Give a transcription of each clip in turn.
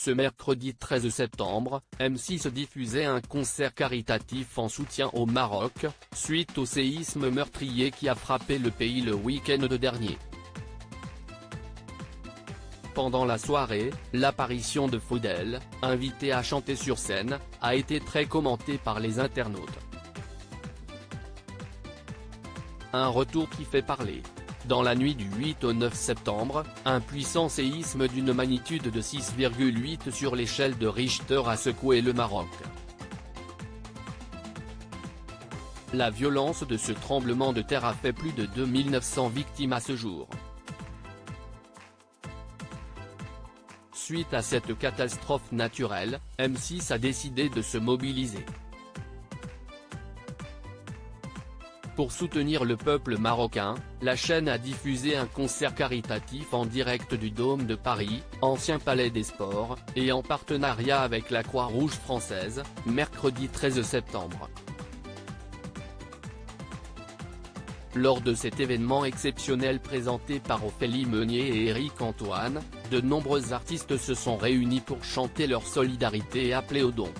Ce mercredi 13 septembre, M6 diffusait un concert caritatif en soutien au Maroc, suite au séisme meurtrier qui a frappé le pays le week-end dernier. Pendant la soirée, l'apparition de Faudel, invité à chanter sur scène, a été très commentée par les internautes. Un retour qui fait parler. Dans la nuit du 8 au 9 septembre, un puissant séisme d'une magnitude de 6,8 sur l'échelle de Richter a secoué le Maroc. La violence de ce tremblement de terre a fait plus de 2900 victimes à ce jour. Suite à cette catastrophe naturelle, M6 a décidé de se mobiliser. Pour soutenir le peuple marocain, la chaîne a diffusé un concert caritatif en direct du Dôme de Paris, ancien palais des sports, et en partenariat avec la Croix-Rouge française, mercredi 13 septembre. Lors de cet événement exceptionnel présenté par Ophélie Meunier et Éric Antoine, de nombreux artistes se sont réunis pour chanter leur solidarité et appeler au don.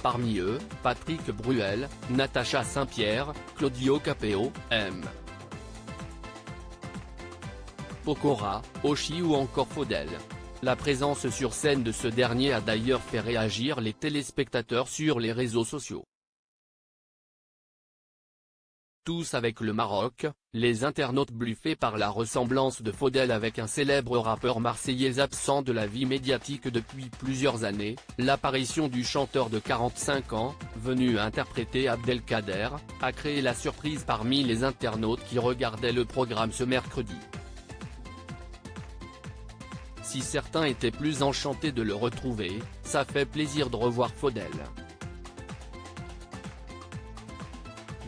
Parmi eux, Patrick Bruel, Natacha Saint-Pierre, Claudio Capéo, M. Pokora, Oshi ou encore Faudel. La présence sur scène de ce dernier a d'ailleurs fait réagir les téléspectateurs sur les réseaux sociaux. Tous avec le Maroc, les internautes bluffés par la ressemblance de Faudel avec un célèbre rappeur marseillais absent de la vie médiatique depuis plusieurs années, l'apparition du chanteur de 45 ans, venu interpréter Abdelkader, a créé la surprise parmi les internautes qui regardaient le programme ce mercredi. Si certains étaient plus enchantés de le retrouver, ça fait plaisir de revoir Faudel.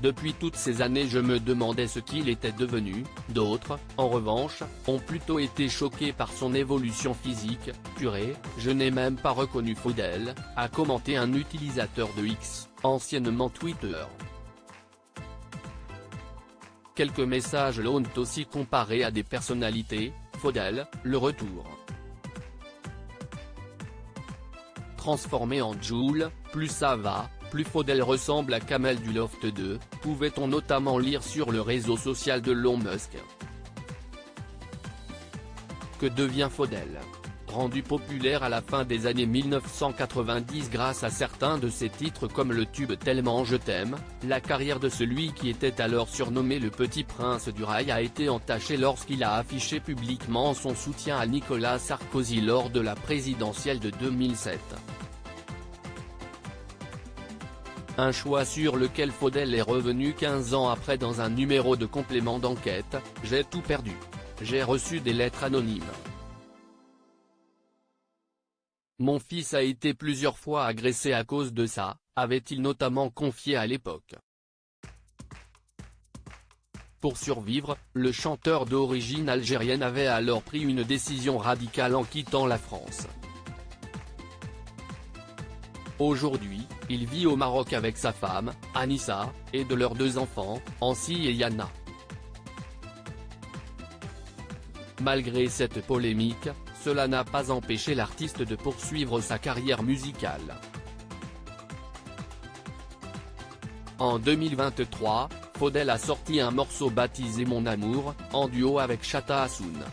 Depuis toutes ces années je me demandais ce qu'il était devenu, d'autres, en revanche, ont plutôt été choqués par son évolution physique. Purée, je n'ai même pas reconnu Faudel, a commenté un utilisateur de X, anciennement Twitter. Quelques messages l'ont aussi comparé à des personnalités. Faudel, le retour. Transformé en Jul, plus ça va, plus Faudel ressemble à Kamel du Loft 2, pouvait-on notamment lire sur le réseau social de Elon Musk. Que devient Faudel? Rendu populaire à la fin des années 1990 grâce à certains de ses titres comme le tube Tellement je t'aime, la carrière de celui qui était alors surnommé le Petit Prince du Rail a été entachée lorsqu'il a affiché publiquement son soutien à Nicolas Sarkozy lors de la présidentielle de 2007. Un choix sur lequel Faudel est revenu 15 ans après dans un numéro de complément d'enquête, j'ai tout perdu. J'ai reçu des lettres anonymes. Mon fils a été plusieurs fois agressé à cause de ça, avait-il notamment confié à l'époque. Pour survivre, le chanteur d'origine algérienne avait alors pris une décision radicale en quittant la France. Aujourd'hui, il vit au Maroc avec sa femme, Anissa, et de leurs 2 enfants, Ancy et Yana. Malgré cette polémique, cela n'a pas empêché l'artiste de poursuivre sa carrière musicale. En 2023, Faudel a sorti un morceau baptisé Mon Amour, en duo avec Chata Hassoun.